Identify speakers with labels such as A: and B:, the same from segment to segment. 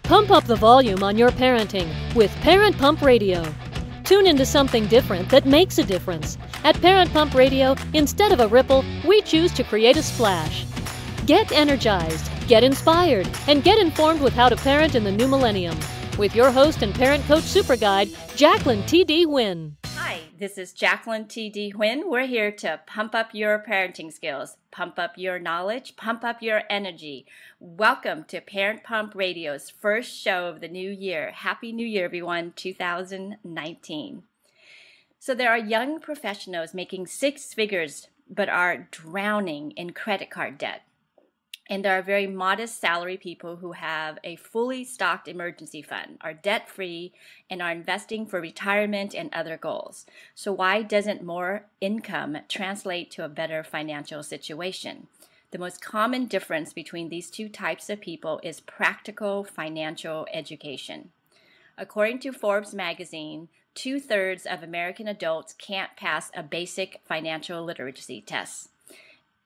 A: Pump up the volume on your parenting with Parent Pump Radio. Tune into something different that makes a difference. At Parent Pump Radio, instead of a ripple, we choose to create a splash. Get energized, get inspired, and get informed with how to parent in the new millennium. With your host and parent coach super guide, Jacqueline T.D. Huynh.
B: Hi, this is Jacqueline T.D. Huynh. We're here to pump up your parenting skills, pump up your knowledge, pump up your energy. Welcome to Parent Pump Radio's first show of the new year. Happy New Year, everyone, 2019. So there are young professionals making six figures but are drowning in credit card debt. And there are very modest salary people who have a fully stocked emergency fund, are debt-free, and are investing for retirement and other goals. So why doesn't more income translate to a better financial situation? The most common difference between these two types of people is practical financial education. According to Forbes magazine, 2/3 of American adults can't pass a basic financial literacy test.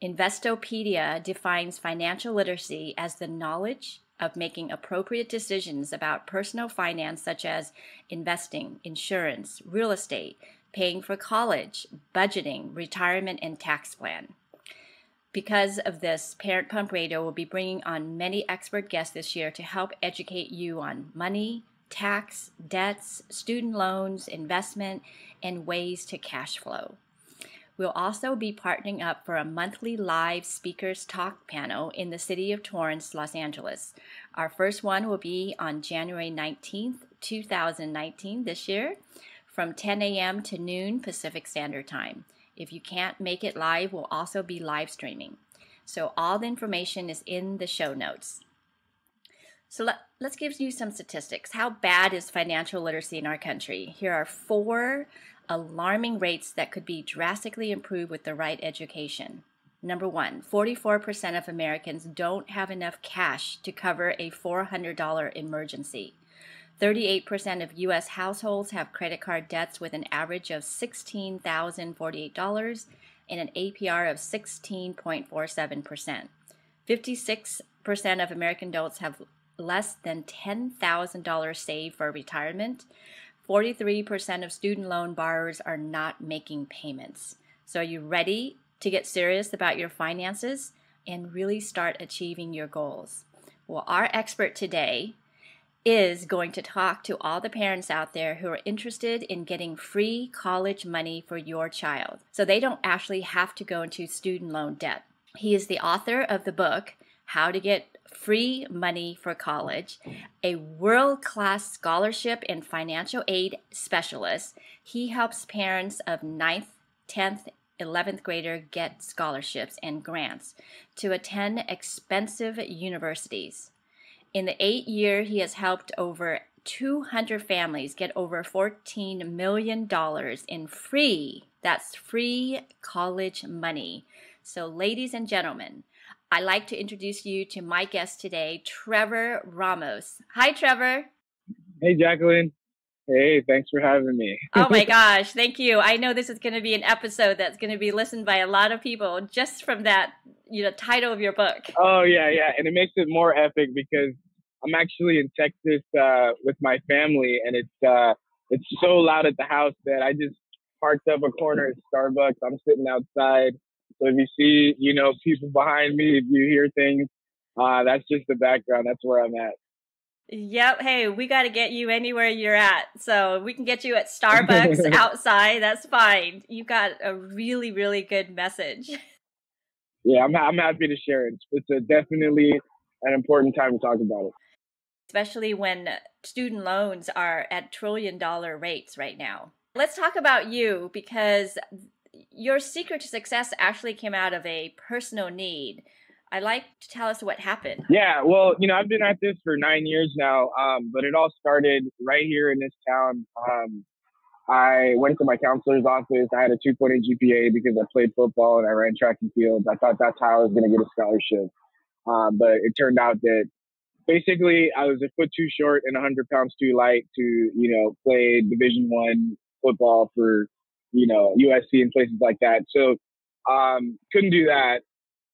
B: Investopedia defines financial literacy as the knowledge of making appropriate decisions about personal finance such as investing, insurance, real estate, paying for college, budgeting, retirement, and tax plan. Because of this, Parent Pump Radio will be bringing on many expert guests this year to help educate you on money, tax, debts, student loans, investment, and ways to cash flow. We'll also be partnering up for a monthly live speakers talk panel in the city of Torrance, Los Angeles. Our first one will be on January 19th, 2019 this year from 10 a.m. to noon Pacific Standard Time. If you can't make it live, we'll also be live streaming. So all the information is in the show notes. So let's give you some statistics. How bad is financial literacy in our country? Here are 4 alarming rates that could be drastically improved with the right education. Number 1, 44% of Americans don't have enough cash to cover a $400 emergency. 38% of U.S. households have credit card debts with an average of $16,048 and an APR of 16.47%. 56% of American adults have less than $10,000 saved for retirement. 43% of student loan borrowers are not making payments. So are you ready to get serious about your finances and really start achieving your goals? Well, our expert today is going to talk to all the parents out there who are interested in getting free college money for your child, so they don't actually have to go into student loan debt. He is the author of the book, How to Get Free Money for College, a world-class scholarship and financial aid specialist. He helps parents of 9th, 10th, 11th grader get scholarships and grants to attend expensive universities. In the 8 years, he has helped over 200 families get over $14 million in free college money. So ladies and gentlemen, I'd like to introduce you to my guest today, Trevor Ramos. Hi, Trevor.
C: Hey, Jacqueline. Hey, thanks for having me.
B: Oh my gosh, thank you. I know this is going to be an episode that's going to be listened by a lot of people just from that, title of your book.
C: Oh, yeah. And it makes it more epic because I'm actually in Texas with my family, and it's so loud at the house that I just parked up a corner at Starbucks. I'm sitting outside. So if you see, people behind me, if you hear things, that's just the background. That's where I'm at.
B: Yep. Hey, we got to get you anywhere you're at. So we can get you at Starbucks outside. That's fine. You got a really, really good message.
C: Yeah, I'm happy to share it. It's definitely an important time to talk about it.
B: Especially when student loans are at trillion-dollar rates right now. Let's talk about you, because your secret to success actually came out of a personal need. I'd like to tell us what happened.
C: Yeah, well, I've been at this for 9 years now, but it all started right here in this town. I went to my counselor's office. I had a 2.8 GPA because I played football and I ran track and field. I thought that's how I was going to get a scholarship. But it turned out that basically I was a foot too short and 100 pounds too light to, play Division I football for, USC and places like that. So couldn't do that.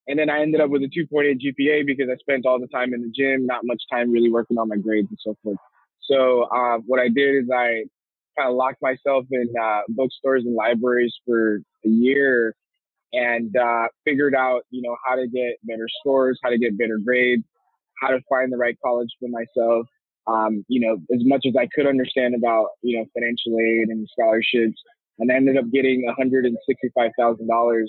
C: And then I ended up with a 2.8 GPA because I spent all the time in the gym, not much time really working on my grades and so forth. So what I did is I kind of locked myself in bookstores and libraries for a year and figured out, how to get better scores, how to get better grades, how to find the right college for myself. As much as I could understand about, financial aid and scholarships, and I ended up getting $165,000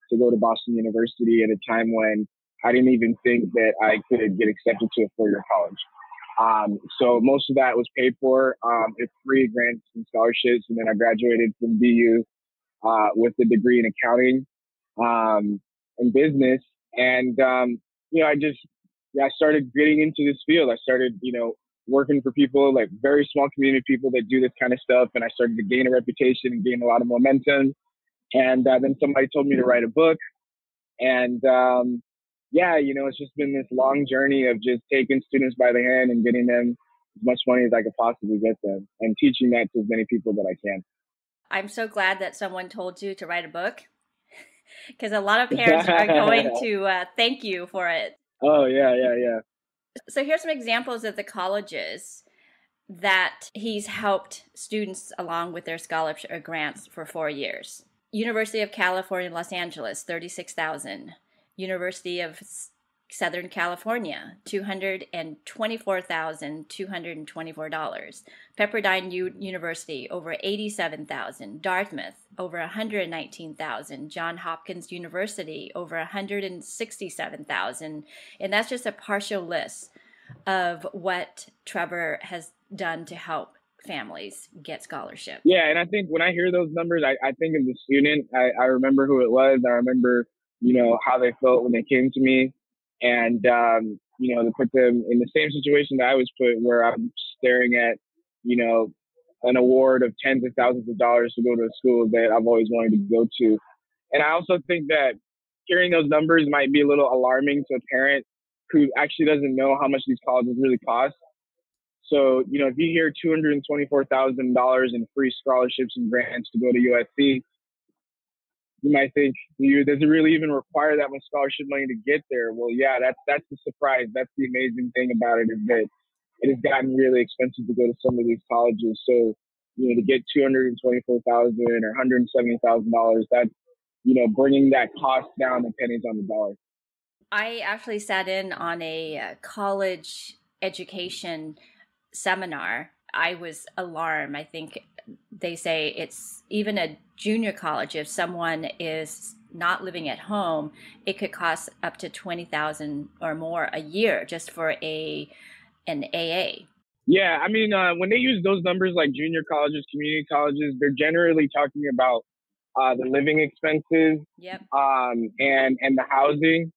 C: to go to Boston University at a time when I didn't even think that I could get accepted to a four-year college. So most of that was paid for, with free grants and scholarships. And then I graduated from BU, with a degree in accounting, and business. And, I started getting into this field. I started, working for people, like very small community people that do this kind of stuff. And I started to gain a reputation and gain a lot of momentum. And then somebody told me to write a book. And it's just been this long journey of just taking students by the hand and getting them as much money as I could possibly get them and teaching that to as many people that I can.
B: I'm so glad that someone told you to write a book, because a lot of parents are going to thank you for it.
C: Oh, yeah.
B: So here's some examples of the colleges that he's helped students along with their scholarship or grants for 4 years. University of California, Los Angeles, $36,000. University of Southern California, $224,224. Pepperdine University, over $87,000. Dartmouth, over $119,000. Johns Hopkins University, over $167,000. And that's just a partial list of what Trevor has done to help families get scholarship.
C: Yeah, and I think when I hear those numbers, I think of the student. I remember who it was. I remember, how they felt when they came to me. And, to put them in the same situation that I was put, where I'm staring at, an award of tens of thousands of dollars to go to a school that I've always wanted to go to. And I also think that hearing those numbers might be a little alarming to a parent who actually doesn't know how much these colleges really cost. So, if you hear $224,000 in free scholarships and grants to go to USC, you might think, does it really even require that much scholarship money to get there? Well, yeah, that's the surprise. That's the amazing thing about it, is that it has gotten really expensive to go to some of these colleges. So, to get $224,000 or $170,000, that's, bringing that cost down to pennies on the dollar.
B: I actually sat in on a college education seminar. I was alarmed. I think they say it's even a junior college. If someone is not living at home, it could cost up to $20,000 or more a year just for an AA.
C: Yeah, I mean, when they use those numbers like junior colleges, community colleges, they're generally talking about the living expenses,
B: yep,
C: and the housing,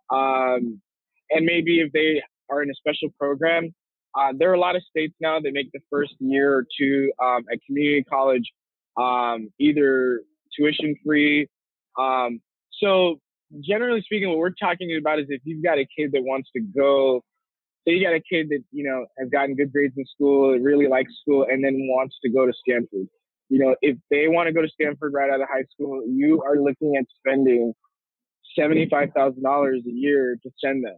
C: and maybe if they are in a special program. There are a lot of states now that make the first year or two at community college either tuition free. So generally speaking, what we're talking about is if you've got a kid that wants to go, say you got a kid that, has gotten good grades in school, really likes school, and then wants to go to Stanford. If they want to go to Stanford right out of high school, you are looking at spending $75,000 a year to send them.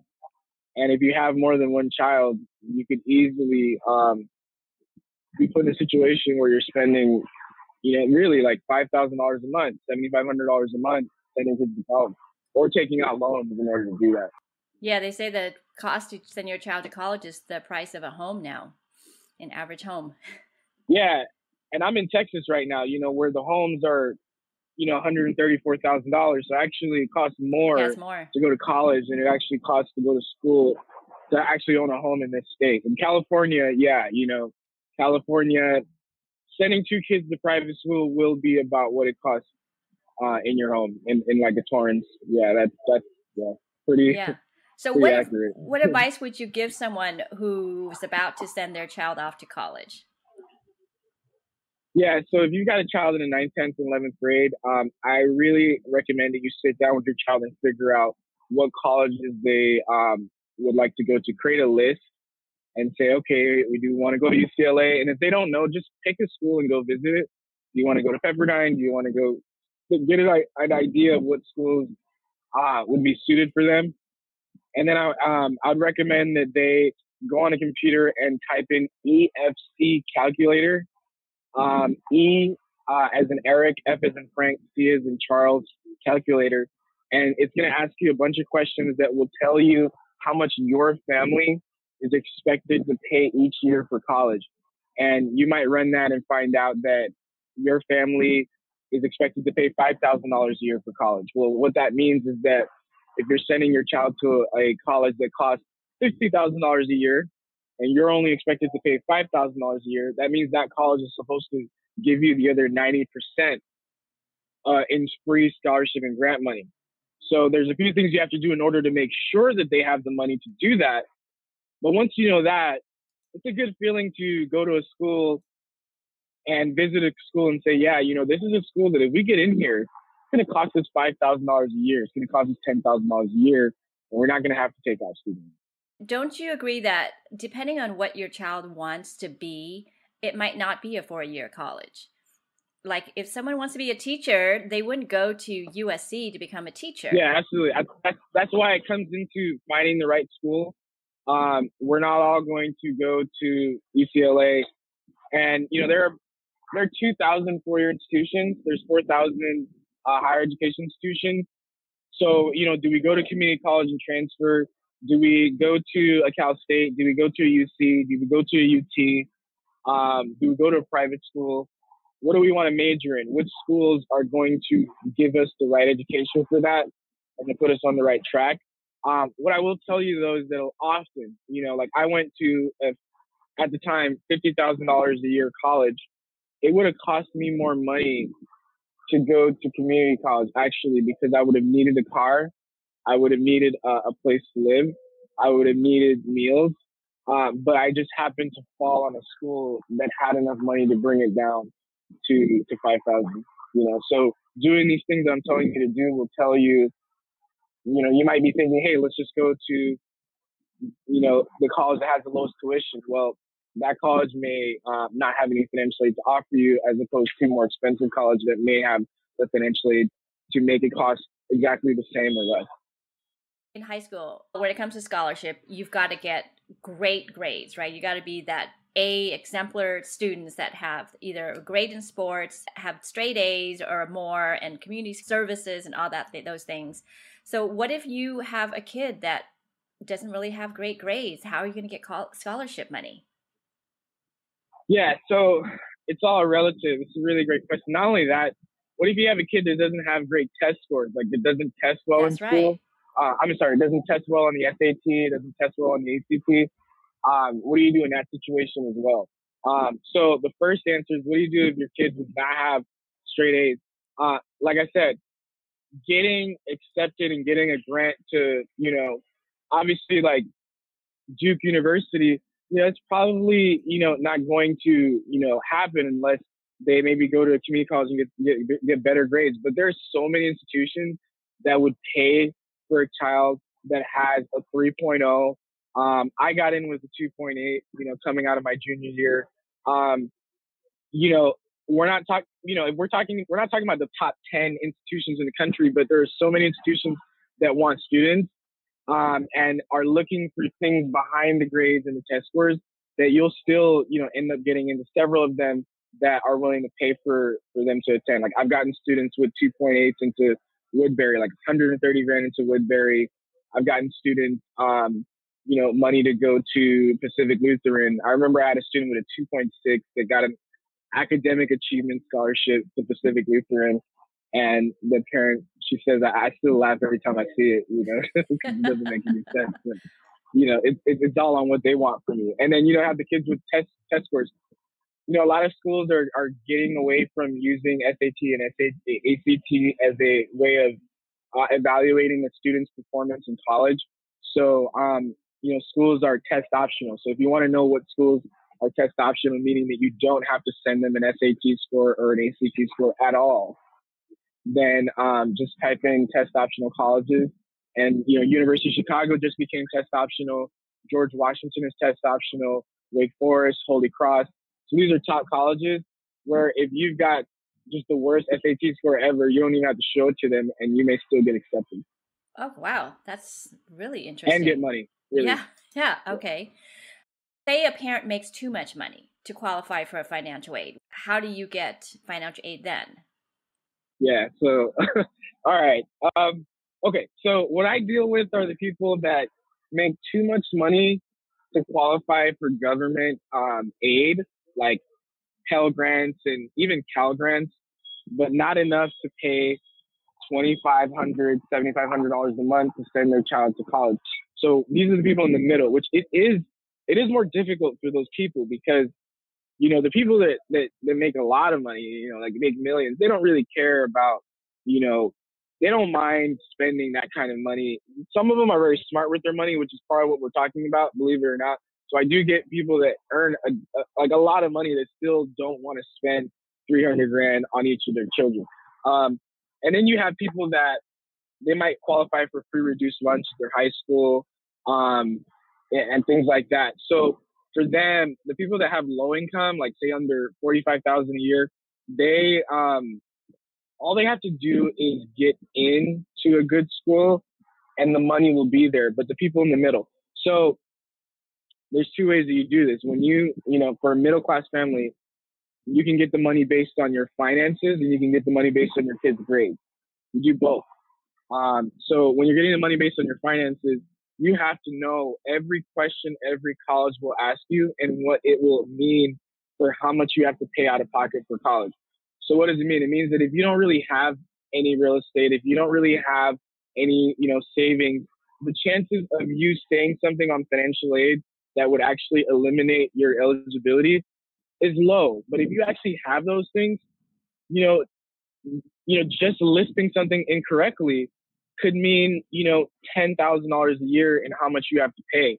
C: And if you have more than one child, you could easily be put in a situation where you're spending, really like $5,000 a month, $7,500 a month sending kids to college, or taking out loans in order to do that.
B: Yeah, they say the cost to send your child to college is the price of a home now, an average home.
C: Yeah, and I'm in Texas right now, where the homes are, $134,000. So actually it costs more to go to college than it actually costs to go to school to actually own a home in this state. In California, California, sending two kids to private school will be about what it costs in your home in like a Torrance. Yeah, that's pretty.
B: Yeah. So what advice would you give someone who's about to send their child off to college?
C: Yeah, so if you've got a child in the 9th, 10th, and 11th grade, I really recommend that you sit down with your child and figure out what colleges they would like to go to. Create a list and say, okay, we do want to go to UCLA. And if they don't know, just pick a school and go visit it. Do you want to go to Pepperdine? Do you want to go get an idea of what schools would be suited for them. And then I'd recommend that they go on a computer and type in EFC calculator. E as in Eric, F as in Frank, C as in Charles calculator. And it's going to ask you a bunch of questions that will tell you how much your family is expected to pay each year for college. And you might run that and find out that your family is expected to pay $5,000 a year for college. Well, what that means is that if you're sending your child to a college that costs $60,000 a year and you're only expected to pay $5,000 a year, that means that college is supposed to give you the other 90% in free scholarship and grant money. So there's a few things you have to do in order to make sure that they have the money to do that. But once you know that, it's a good feeling to go to a school and visit a school and say, yeah, this is a school that if we get in here, it's going to cost us $5,000 a year. It's going to cost us $10,000 a year, and we're not going to have to take out students.
B: Don't you agree that depending on what your child wants to be, it might not be a 4-year college? Like if someone wants to be a teacher, they wouldn't go to USC to become a teacher.
C: Yeah, absolutely. That's why it comes into finding the right school. We're not all going to go to UCLA, and there are 2,000 4-year institutions. There's 4,000 higher education institutions. So do we go to community college and transfer? Do we go to a Cal State? Do we go to a UC? Do we go to a UT? Do we go to a private school? What do we want to major in? Which schools are going to give us the right education for that and to put us on the right track? What I will tell you though is that often, like I went to, at the time, $50,000 a year college. It would have cost me more money to go to community college actually, because I would have needed a car. I would have needed a place to live. I would have needed meals. But I just happened to fall on a school that had enough money to bring it down to 5,000, so doing these things I'm telling you to do will tell you, you might be thinking, hey, let's just go to, the college that has the lowest tuition. Well, that college may not have any financial aid to offer you as opposed to more expensive college that may have the financial aid to make it cost exactly the same or less.
B: In high school, when it comes to scholarship, you've got to get great grades, right? You got to be that A exemplar students that have either great in sports, have straight A's or more, and community services and all that, those things. So what if you have a kid that doesn't really have great grades? How are you going to get scholarship money?
C: Yeah, so it's all relative. It's a really great question. Not only that, what if you have a kid that doesn't have great test scores, like it doesn't test well in school? It doesn't test well on the SAT, it doesn't test well on the ACT. What do you do in that situation as well? So the first answer is, what do you do if your kid does not have straight A's? Like I said, getting accepted and getting a grant to, obviously like Duke University, it's probably, not going to, happen unless they maybe go to a community college and get better grades. But there's so many institutions that would pay for a child that has a 3.0. I got in with a 2.8, coming out of my junior year. We're not talking, we're not talking about the top 10 institutions in the country, but there are so many institutions that want students, and are looking for things behind the grades and the test scores that you'll still, end up getting into several of them that are willing to pay for them to attend. Like I've gotten students with 2.8s into Woodbury, like 130 grand into Woodbury. I've gotten students, money to go to Pacific Lutheran. I remember I had a student with a 2.6 that got an academic achievement scholarship to Pacific Lutheran. And the parent, she says, I still laugh every time I see it, because it doesn't make any sense. But, it's all on what they want from you. And then, have the kids with test scores. A lot of schools are getting away from using SAT and ACT as a way of evaluating the student's performance in college. So, schools are test optional. So if you want to know what schools are test optional, meaning that you don't have to send them an SAT score or an ACT score at all, then just type in test optional colleges. And, University of Chicago just became test optional. George Washington is test optional. Wake Forest, Holy Cross. So these are top colleges where if you've got just the worst SAT score ever, you don't even have to show it to them and you may still get accepted.
B: Oh, wow. That's really
C: and get
B: interesting.
C: money. Really.
B: Yeah. Yeah. Okay. Say a parent makes too much money to qualify for a financial aid. How do you get financial aid then?
C: Yeah. So, all right. Okay. So what I deal with are the people that make too much money to qualify for government aid, like Pell grants and even Cal grants, but not enough to pay $2,500, $7,500 a month to send their child to college. So these are the people in the middle, which it is more difficult for those people because the people that make a lot of money, like make millions, they don't really care about, you know, they don't mind spending that kind of money. Some of them are very smart with their money, which is part of what we're talking about, believe it or not. So I do get people that earn a lot of money that still don't want to spend 300 grand on each of their children. And then you have people that they might qualify for free reduced lunch at their high school, and things like that. So for them, the people that have low income, like say under 45,000 a year, they all they have to do is get into a good school, and the money will be there. But the people in the middle, so there's two ways that you do this. When for a middle class family, you can get the money based on your finances, and you can get the money based on your kids' grades. You do both. So when you're getting the money based on your finances, you have to know every question every college will ask you and what it will mean for how much you have to pay out of pocket for college. So what does it mean? It means that if you don't really have any real estate, if you don't really have any, savings, the chances of you saying something on financial aid that would actually eliminate your eligibility is low. But if you actually have those things, you know, just listing something incorrectly could mean, $10,000 a year in how much you have to pay.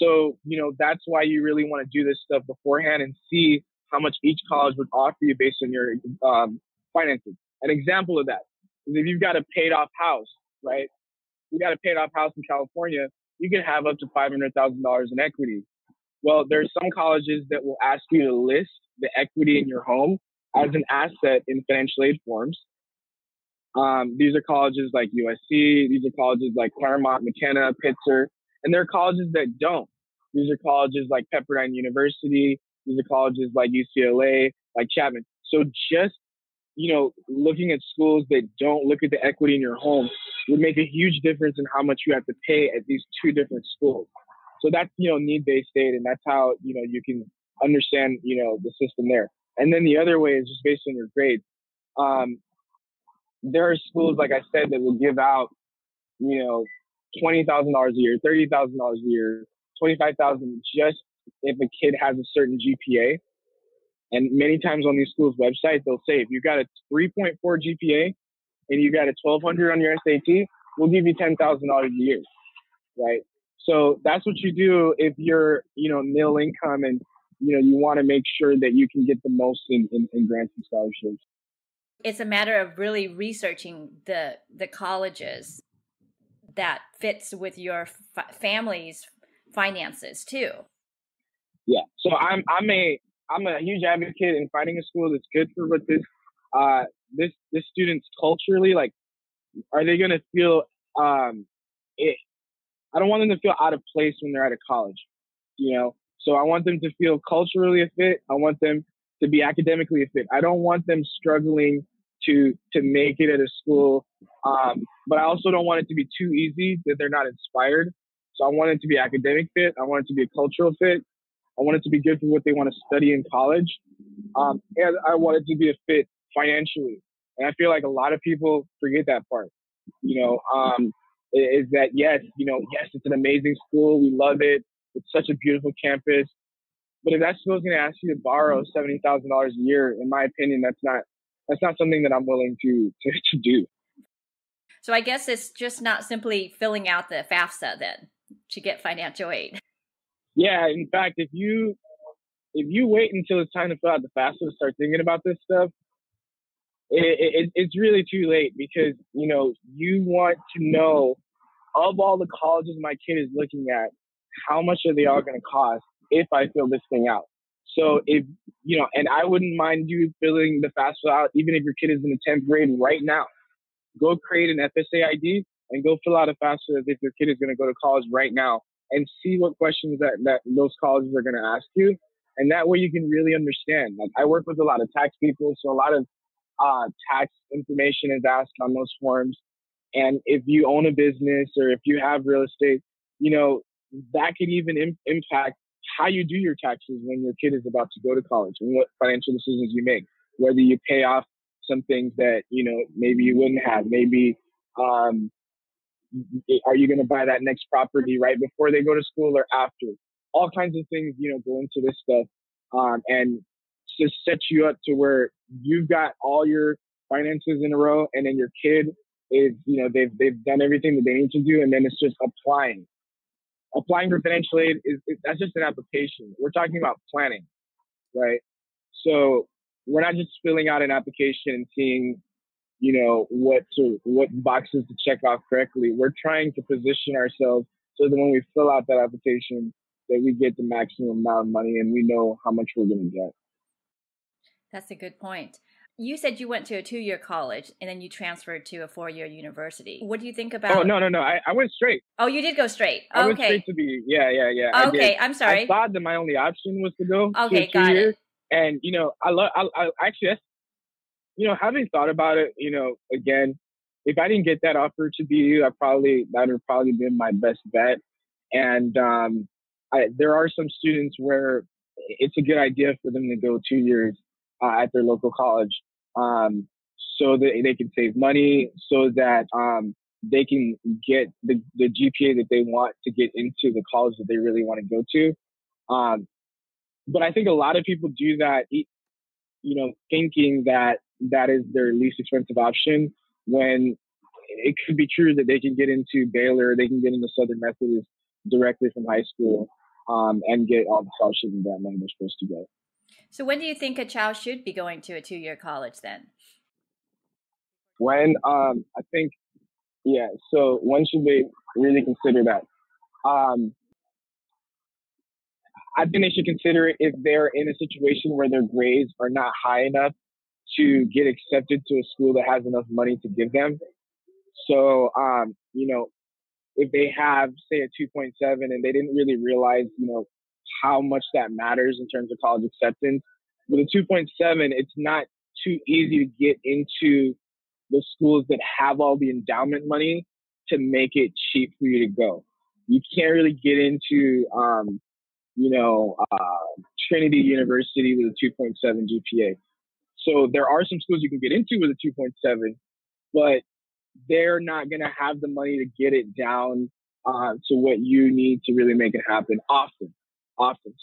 C: So, that's why you really want to do this stuff beforehand and see how much each college would offer you based on your finances. An example of that is if you've got a paid off house, right? You got a paid off house in California, you can have up to $500,000 in equity. Well, there's some colleges that will ask you to list the equity in your home as an asset in financial aid forms. These are colleges like USC. These are colleges like Claremont, McKenna, Pitzer, and there are colleges that don't. These are colleges like Pepperdine University. These are colleges like UCLA, like Chapman. So just, looking at schools that don't look at the equity in your home would make a huge difference in how much you have to pay at these two different schools. So that's, need-based aid, and that's how, you can understand, the system there. And then the other way is just based on your grades. There are schools, like I said, that will give out, $20,000 a year, $30,000 a year, 25,000 just if a kid has a certain GPA. And many times on these schools' websites, they'll say if you got a 3.4 GPA and you got a 1,200 on your SAT, we'll give you $10,000 a year, right? So that's what you do if you're, middle income and, you want to make sure that you can get the most in grants and scholarships.
B: It's a matter of really researching the colleges that fits with your family's finances too.
C: Yeah. So I'm a huge advocate in finding a school that's good for what this students culturally, like, are they going to feel it? I don't want them to feel out of place when they're at a college, So I want them to feel culturally a fit. I want them to be academically a fit. I don't want them struggling to make it at a school, but I also don't want it to be too easy that they're not inspired. So I want it to be academic fit. I want it to be a cultural fit. I want it to be good for what they want to study in college, and I want it to be a fit financially. And I feel like a lot of people forget that part. Is that yes, it's an amazing school. We love it. It's such a beautiful campus. But if that school is going to ask you to borrow $70,000 a year, in my opinion, that's not something that I'm willing to do.
B: So I guess it's just not simply filling out the FAFSA then to get financial aid.
C: Yeah, in fact, if you wait until it's time to fill out the FAFSA to start thinking about this stuff, it's really too late because you want to know of all the colleges my kid is looking at, how much are they all going to cost if I fill this thing out. So if and I wouldn't mind you filling the FAFSA out even if your kid is in the 10th grade right now. Go create an FSA ID and go fill out a FAFSA as if your kid is going to go to college right now, and see what questions that those colleges are going to ask you. And that way you can really understand. Like, I work with a lot of tax people, so a lot of tax information is asked on those forms. And if you own a business or if you have real estate, that could even impact how you do your taxes when your kid is about to go to college and what financial decisions you make, whether you pay off some things that, maybe you wouldn't have. Maybe, are you going to buy that next property right before they go to school or after? All kinds of things, go into this stuff. And just set you up to where you've got all your finances in a row, and then your kid is, they've done everything that they need to do. And then it's just applying for financial aid that's just an application. We're talking about planning, right? So we're not just filling out an application and seeing, what boxes to check off correctly. We're trying to position ourselves so that when we fill out that application, that we get the maximum amount of money and we know how much we're going to get.
B: That's a good point. You said you went to a 2-year college and then you transferred to a 4-year university. What do you think about?
C: Oh, no. I went straight.
B: Oh, you did go straight.
C: I went straight to be. Yeah.
B: Okay, I'm sorry.
C: I thought that my only option was to go to 2
B: got
C: years.
B: It.
C: And, I actually, having thought about it, again, if I didn't get that offer to BU, that would probably been my best bet. And there are some students where it's a good idea for them to go 2 years at their local college, so that they can save money, so that they can get the GPA that they want to get into the college that they really want to go to. But I think a lot of people do that, thinking that is their least expensive option, when it could be true that they can get into Baylor, they can get into Southern Methodist directly from high school, and get all the scholarships and that money they're supposed to get.
B: So when do you think a child should be going to a 2-year college then?
C: When, so when should they really consider that? I think they should consider it if they're in a situation where their grades are not high enough to get accepted to a school that has enough money to give them. So, if they have, say, a 2.7 and they didn't really realize, how much that matters in terms of college acceptance, with a 2.7, it's not too easy to get into the schools that have all the endowment money to make it cheap for you to go. You can't really get into, Trinity University with a 2.7 GPA. So there are some schools you can get into with a 2.7, but they're not going to have the money to get it down to what you need to really make it happen. Often.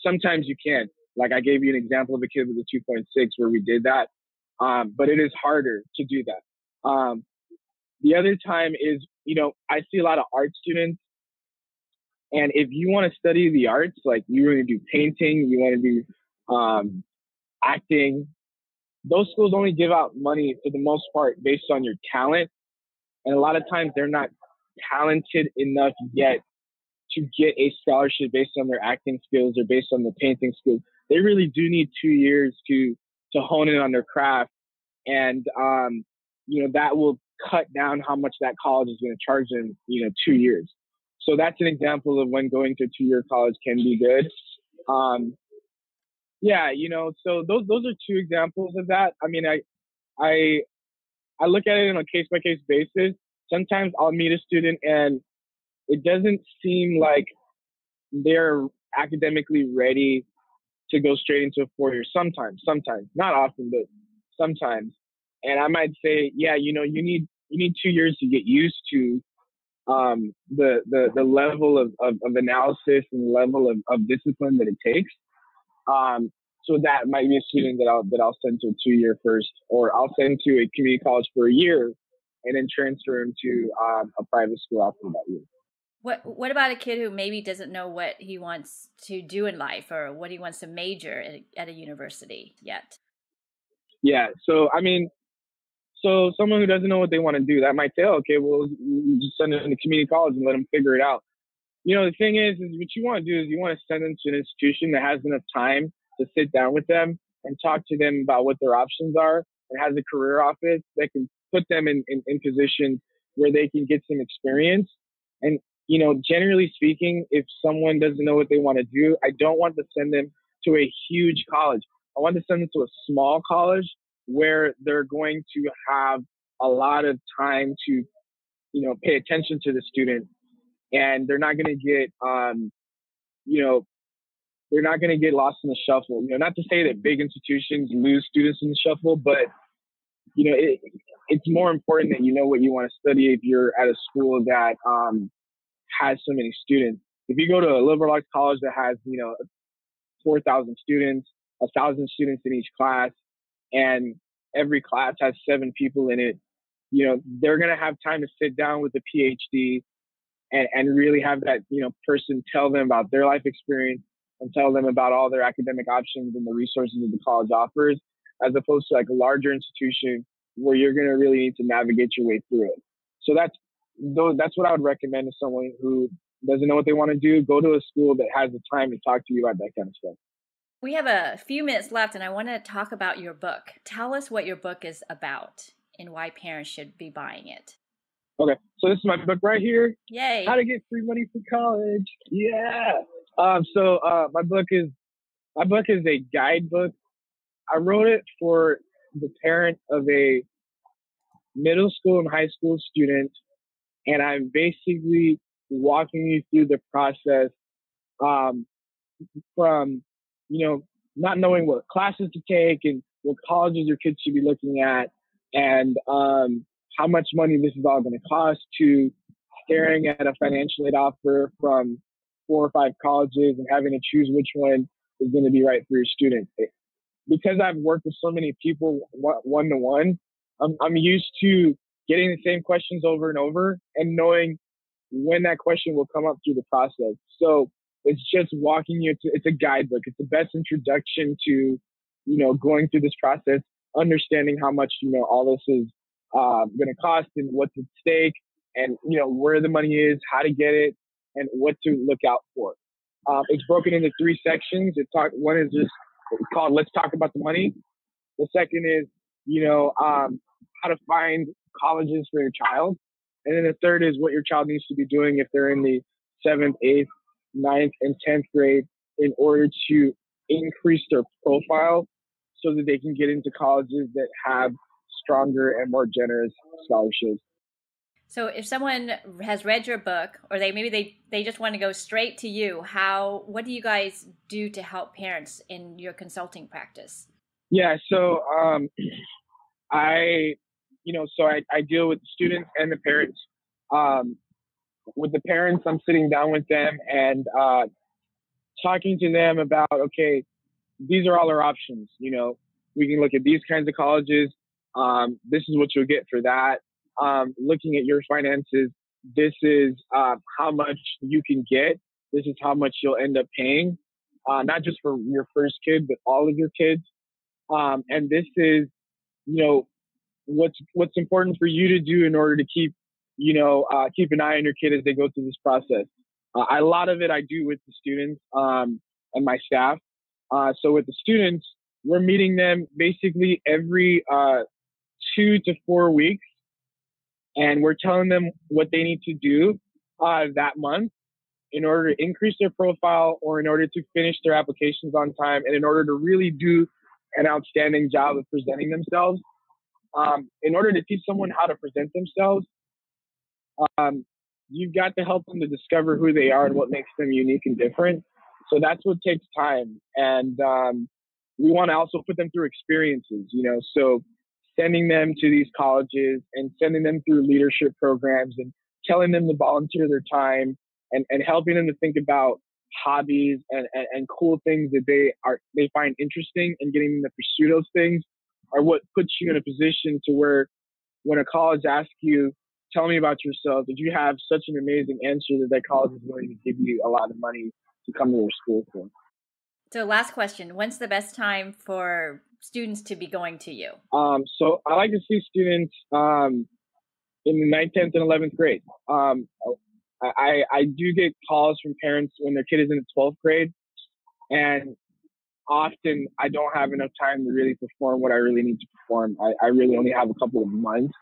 C: Sometimes you can. Like, I gave you an example of a kid with a 2.6 where we did that. But it is harder to do that. The other time is, I see a lot of art students. And if you want to study the arts, like you want to do painting, you want to do acting, those schools only give out money for the most part based on your talent. And a lot of times they're not talented enough yet to get a scholarship based on their acting skills or based on the painting skills. They really do need 2 years to hone in on their craft. And, that will cut down how much that college is going to charge them, 2 years. So that's an example of when going to a 2-year college can be good. So those are two examples of that. I mean, I look at it on a case-by-case basis. Sometimes I'll meet a student and it doesn't seem like they're academically ready to go straight into a 4-year. Sometimes, not often, but sometimes. And I might say, you need 2 years to get used to the level of analysis and the level of discipline that it takes. So that might be a student that I'll send to a 2-year first, or I'll send to a community college for a year and then transfer him to a private school after that year.
B: What about a kid who maybe doesn't know what he wants to do in life or what he wants to major at a university yet? Yeah.
C: So someone who doesn't know what they want to do, that might say, okay, well, you just send them to community college and let them figure it out. The thing is what you want to do is you want to send them to an institution that has enough time to sit down with them and talk to them about what their options are, and has a career office that can put them in position where they can get some experience. And, generally speaking, if someone doesn't know what they want to do, I don't want to send them to a huge college. I want to send them to a small college where they're going to have a lot of time to, pay attention to the student, and they're not going to get, they're not going to get lost in the shuffle. Not to say that big institutions lose students in the shuffle, but it's more important that you know what you want to study if you're at a school that has so many students. If you go to a liberal arts college that has 4,000 students, 1,000 students in each class, and every class has 7 people in it, they're going to have time to sit down with a PhD and really have that person tell them about their life experience and tell them about all their academic options and the resources that the college offers, as opposed to like a larger institution where you're going to really need to navigate your way through it. So that's what I would recommend to someone who doesn't know what they want to do. Go to a school that has the time to talk to you about that kind of stuff.
B: We have a few minutes left, and I want to talk about your book. Tell us what your book is about and why parents should be buying it.
C: Okay, so this is my book right here.
B: Yay!
C: How to Get Free Money for College. Yeah. My book is a guidebook. I wrote it for the parent of a middle school and high school student, and I'm basically walking you through the process from not knowing what classes to take and what colleges your kids should be looking at, and how much money this is all going to cost, to staring at a financial aid offer from 4 or 5 colleges and having to choose which one is going to be right for your student. Because I've worked with so many people one-to-one, I'm used to getting the same questions over and over and knowing when that question will come up through the process. So it's just walking you. It's a guidebook. It's the best introduction to, going through this process, understanding how much, all this is going to cost and what's at stake, and, where the money is, how to get it, and what to look out for. It's broken into 3 sections. One is just called Let's Talk About the Money. The second is, how to find colleges for your child. And then the third is what your child needs to be doing if they're in the 7th, 8th, 9th, and 10th grade in order to increase their profile so that they can get into colleges that have stronger and more generous scholarships.
B: So if someone has read your book, or they just want to go straight to you, what do you guys do to help parents in your consulting practice?
C: Yeah, so I deal with the students and the parents. With the parents, I'm sitting down with them and talking to them about, okay, these are all our options. We can look at these kinds of colleges. This is what you'll get for that. Looking at your finances, this is how much you can get. This is how much you'll end up paying, not just for your first kid, but all of your kids. And this is, what's important for you to do in order to keep an eye on your kid as they go through this process. A lot of it I do with the students and my staff. So with the students, we're meeting them basically every 2 to 4 weeks. And we're telling them what they need to do that month in order to increase their profile, or in order to finish their applications on time, and in order to really do an outstanding job of presenting themselves. In order to teach someone how to present themselves, you've got to help them to discover who they are and what makes them unique and different. So that's what takes time. And we want to also put them through experiences, so sending them to these colleges and sending them through leadership programs and telling them to volunteer their time and helping them to think about hobbies and cool things that they find interesting, and getting them to pursue those things are what puts you in a position to where when a college asks you, tell me about yourself, did you have such an amazing answer that college is willing to give you a lot of money to come to their school for.
B: So last question, when's the best time for students to be going to you?
C: So I like to see students in the 9th, 10th, and 11th grade. I do get calls from parents when their kid is in the 12th grade, and often I don't have enough time to really perform what I really need to perform. I really only have a couple of months.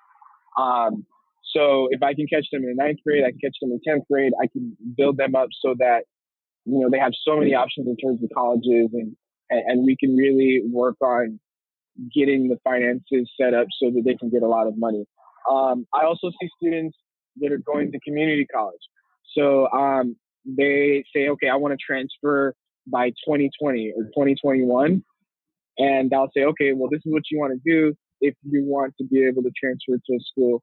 C: So if I can catch them in ninth grade, I can catch them in 10th grade, I can build them up so that, they have so many options in terms of colleges, and we can really work on getting the finances set up so that they can get a lot of money. I also see students that are going to community college. So they say, okay, I want to transfer by 2020 or 2021. And I'll say, okay, well, this is what you want to do if you want to be able to transfer to a school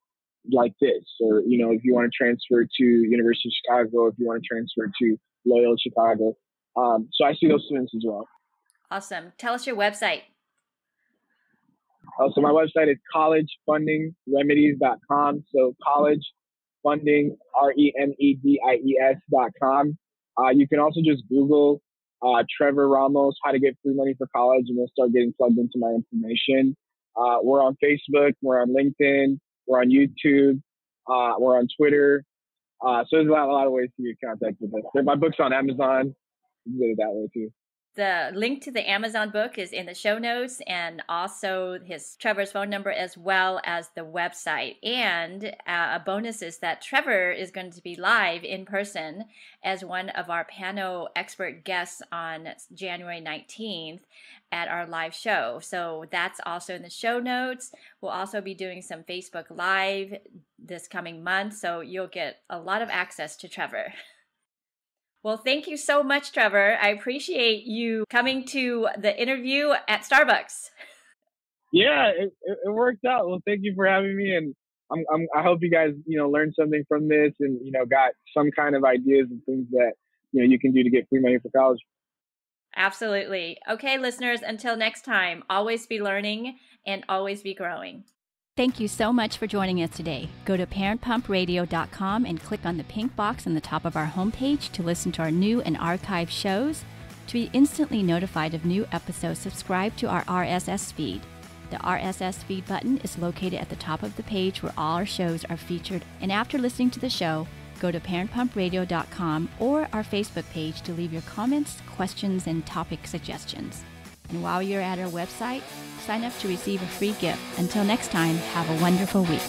C: like this, or, if you want to transfer to University of Chicago, if you want to transfer to Loyola Chicago. So I see those students as well.
B: Awesome. Tell us your website.
C: So my website is collegefundingremedies.com. So collegefunding, REMEDIES.com. You can also just Google Trevor Ramos, how to get free money for college, and you'll start getting plugged into my information. We're on Facebook, we're on LinkedIn, we're on YouTube, we're on Twitter. So there's a lot of ways to get in contact with us. My book's on Amazon. You can get it that way too.
B: The link to the Amazon book is in the show notes, and also Trevor's phone number, as well as the website. And a bonus is that Trevor is going to be live in person as one of our panel expert guests on January 19th at our live show. So that's also in the show notes. We'll also be doing some Facebook Live this coming month, so you'll get a lot of access to Trevor. Well, thank you so much, Trevor. I appreciate you coming to the interview at Starbucks.
C: Yeah, it worked out. Well, thank you for having me, and I hope you guys learned something from this, and got some kind of ideas and things that you can do to get free money for college.
B: Absolutely. Okay, listeners, until next time, always be learning and always be growing.
D: Thank you so much for joining us today. Go to parentpumpradio.com and click on the pink box on the top of our homepage to listen to our new and archived shows. To be instantly notified of new episodes, subscribe to our RSS feed. The RSS feed button is located at the top of the page where all our shows are featured. And after listening to the show, go to parentpumpradio.com or our Facebook page to leave your comments, questions, and topic suggestions. And while you're at our website, sign up to receive a free gift. Until next time, have a wonderful week.